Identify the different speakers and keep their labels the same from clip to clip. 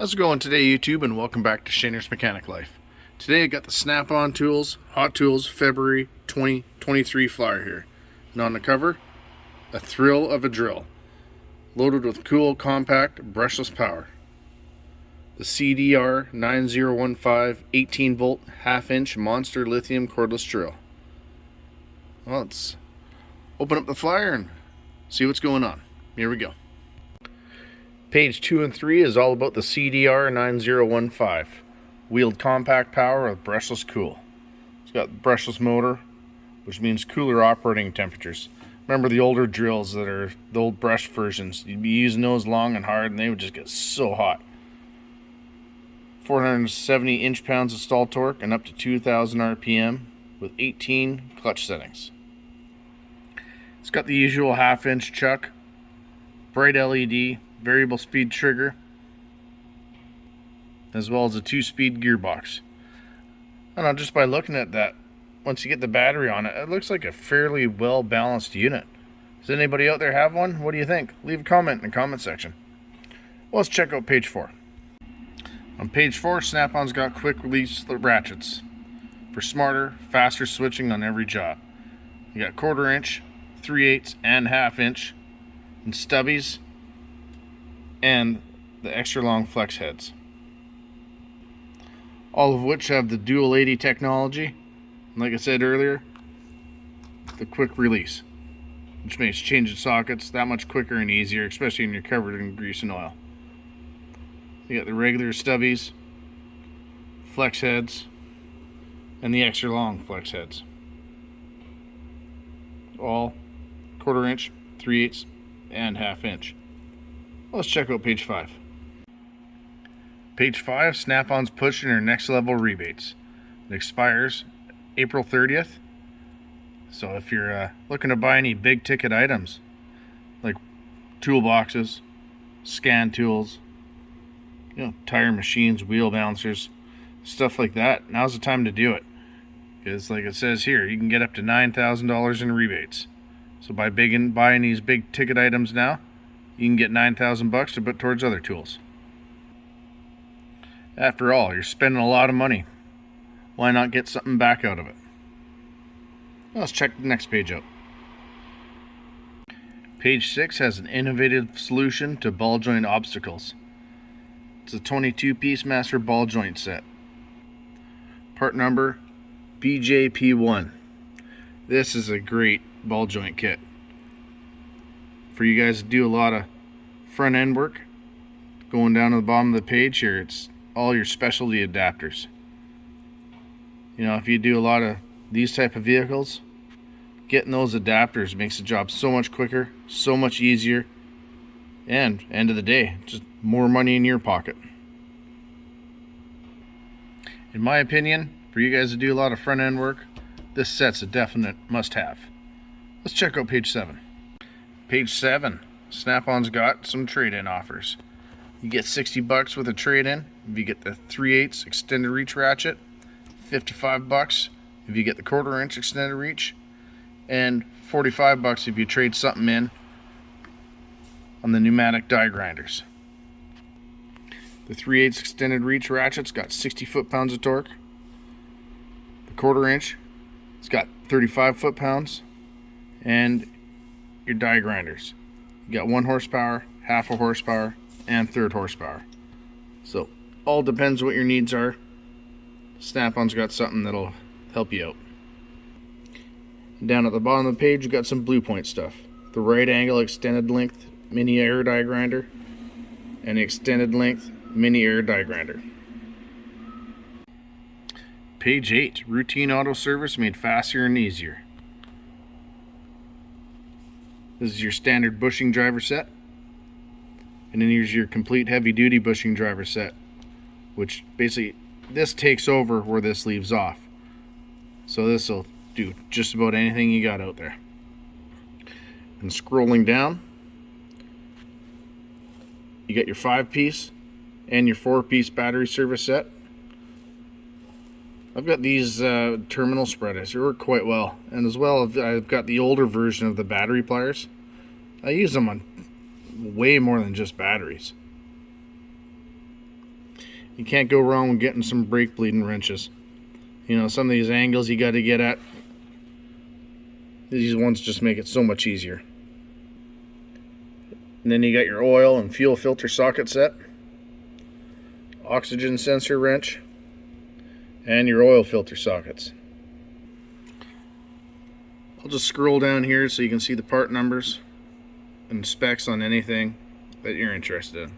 Speaker 1: How's it going today, YouTube, and welcome back to Shaner's Mechanic Life. Today I got the Snap-on Tools Hot Tools February 2023 flyer here. And on the cover, a thrill of a drill. Loaded with cool, compact, brushless power. The CDR 9015 18 volt half-inch monster lithium cordless drill. Well, let's open up the flyer and see what's going on. Here we go. Page 2 and 3 is all about the CDR 9015. Wheeled compact power with brushless cool. It's got brushless motor, which means cooler operating temperatures. Remember the older drills that are the old brush versions? You'd be using those long and hard and they would just get so hot. 470 inch-pounds of stall torque and up to 2,000 RPM with 18 clutch settings. It's got the usual half-inch chuck, bright LED, variable speed trigger, as well as a 2-speed gearbox. I don't know, just by looking at that, once you get the battery on it, it looks like a fairly well balanced unit. Does anybody out there have one? What do you think? Leave a comment in the comment section. Well, let's check out page 4. On page 4, Snap-on's got quick release ratchets for smarter, faster switching on every job. You got 1/4 inch, 3/8, and 1/2 inch, and stubbies, and the extra long flex heads. All of which have the dual 80 technology. And like I said earlier, the quick release, which makes changing sockets that much quicker and easier, especially when you're covered in grease and oil. You got the regular stubbies, flex heads, and the extra long flex heads. All 1/4 inch, 3/8, and 1/2 inch. Let's check out page 5. Page 5, Snap-on's pushing their next level rebates. It expires April 30th. So if you're looking to buy any big ticket items like toolboxes, scan tools, tire machines, wheel balancers, stuff like that, now's the time to do it. Because like it says here, you can get up to $9,000 in rebates. So by buying these big ticket items now, you can get $9,000 to put towards other tools. After all, you're spending a lot of money. Why not get something back out of it? Let's check the next page out. Page 6 has an innovative solution to ball joint obstacles. It's a 22-piece master ball joint set. Part number BJP1. This is a great ball joint kit for you guys to do a lot of front end work. Going down to the bottom of the page here, it's all your specialty adapters. If you do a lot of these type of vehicles, getting those adapters makes the job so much quicker, so much easier, and end of the day, just more money in your pocket. In my opinion, for you guys to do a lot of front end work, this set's a definite must-have. Let's check out page 7. Page 7, Snap-on's got some trade-in offers. You get $60 with a trade-in if you get the 3/8 extended reach ratchet, $55 if you get the 1/4 inch extended reach, and $45 if you trade something in on the pneumatic die grinders. The 3/8 extended reach ratchet's got 60 foot-pounds of torque. The 1/4 inch, it's got 35 foot-pounds, and your die grinders. You got 1 horsepower, 1/2 horsepower, and 1/3 horsepower. So all depends what your needs are. Snap-on's got something that'll help you out. Down at the bottom of the page, you got some Blue Point stuff. The right angle extended length mini air die grinder and the extended length mini air die grinder. Page 8, routine auto service made faster and easier. This is your standard bushing driver set. And then here's your complete heavy duty bushing driver set, which basically this takes over where this leaves off. So this will do just about anything you got out there. And scrolling down, you got your 5-piece and your 4-piece battery service set. I've got these terminal spreaders. They work quite well. And as well, I've got the older version of the battery pliers. I use them on way more than just batteries. You can't go wrong with getting some brake bleeding wrenches. You know, some of these angles you got to get at. These ones just make it so much easier. And then you got your oil and fuel filter socket set, oxygen sensor wrench, and your oil filter sockets. I'll just scroll down here so you can see the part numbers and specs on anything that you're interested in.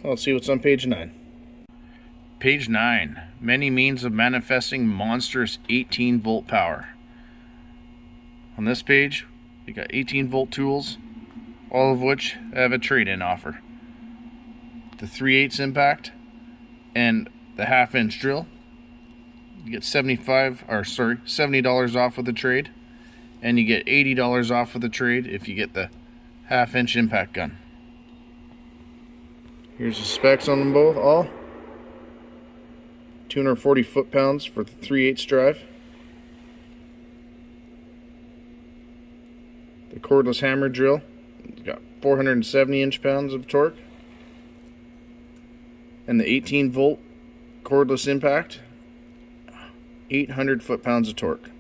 Speaker 1: Let's see what's on page 9. Page 9. Many means of manifesting monstrous 18-volt power. On this page, we got 18-volt tools, all of which have a trade-in offer. The 3/8 impact and the 1/2-inch drill. You get $70 off with the trade, and you get $80 off with the trade if you get the 1/2-inch impact gun. Here's the specs on them both, all. 240 foot-pounds for the 3/8 drive. The cordless hammer drill, it's got 470 inch-pounds of torque. And the 18-volt cordless impact, 800 foot-pounds of torque.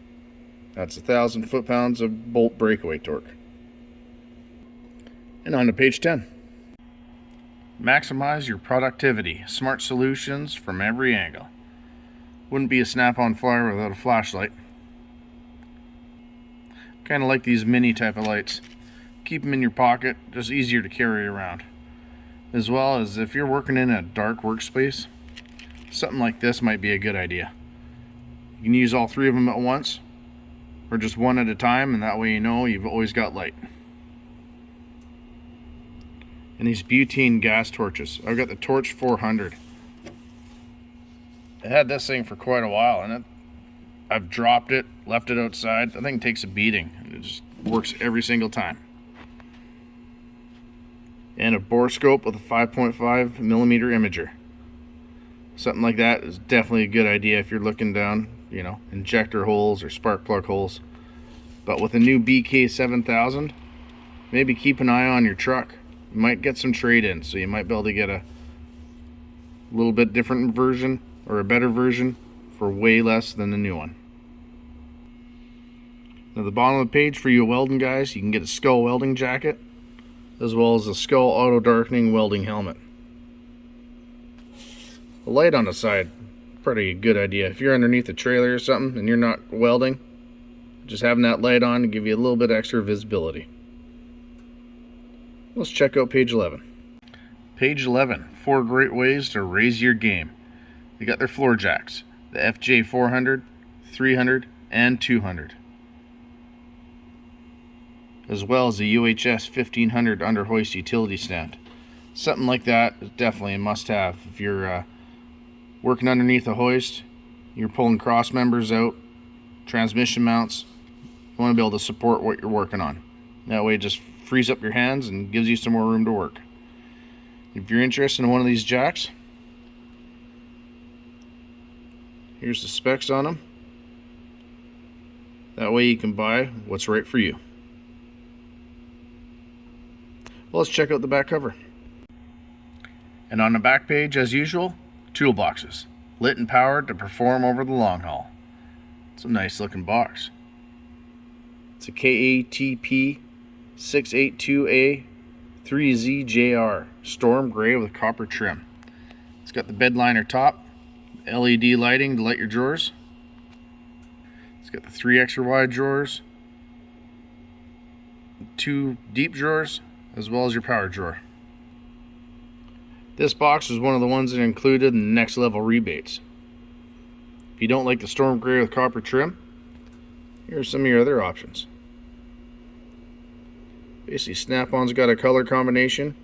Speaker 1: That's 1,000 foot-pounds of bolt breakaway torque. And on to page 10. Maximize your productivity. Smart solutions from every angle. Wouldn't be a snap-on flyer without a flashlight. Kind of like these mini type of lights. Keep them in your pocket, just easier to carry around. As well as if you're working in a dark workspace, something like this might be a good idea. You can use all 3 of them at once, or just one at a time, and that way you know you've always got light. And these butane gas torches. I've got the Torch 400. I had this thing for quite a while, and I've dropped it, left it outside. That thing takes a beating. It just works every single time. And a borescope with a 5.5 millimeter imager. Something like that is definitely a good idea if you're looking down, you know, injector holes or spark plug holes. But with a new BK7000, maybe keep an eye on your truck. You might get some trade-in, so you might be able to get a little bit different version or a better version for way less than the new one. Now, the bottom of the page for you welding guys, you can get a skull welding jacket as well as a skull auto darkening welding helmet. The light on the side, pretty good idea. If you're underneath a trailer or something and you're not welding, just having that light on to give you a little bit extra visibility. Let's check out page 11. Page 11, 4 great ways to raise your game. They got their floor jacks, the FJ 400, 300, and 200. As well as the UHS 1500 under hoist utility stand. Something like that is definitely a must-have. If you're working underneath a hoist, you're pulling cross members out, transmission mounts, you want to be able to support what you're working on. That way it just frees up your hands and gives you some more room to work. If you're interested in one of these jacks, here's the specs on them. That way you can buy what's right for you. Well, let's check out the back cover. And on the back page, as usual, toolboxes, lit and powered to perform over the long haul. It's a nice looking box. It's a KATP 682A 3ZJR Storm Gray with copper trim. It's got the bed liner top, LED lighting to light your drawers. It's got the 3 extra wide drawers, 2 deep drawers, as well as your power drawer. This box is one of the ones that are included in the next level rebates. If you don't like the Storm Gray with copper trim, here are some of your other options. Basically, Snap-on's got a color combination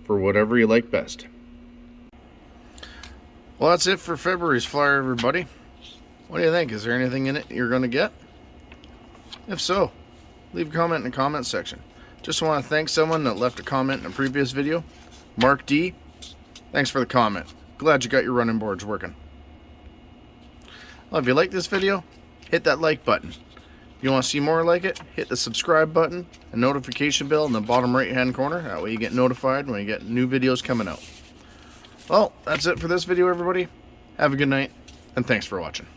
Speaker 1: for whatever you like best. Well, that's it for February's flyer, everybody. What do you think? Is there anything in it you're going to get? If so, leave a comment in the comment section. Just want to thank someone that left a comment in a previous video. Mark D, thanks for the comment. Glad you got your running boards working. Well, if you like this video, hit that like button. If you want to see more like it, hit the subscribe button and notification bell in the bottom right hand corner. That way you get notified when you get new videos coming out. Well, that's it for this video, everybody. Have a good night, and thanks for watching.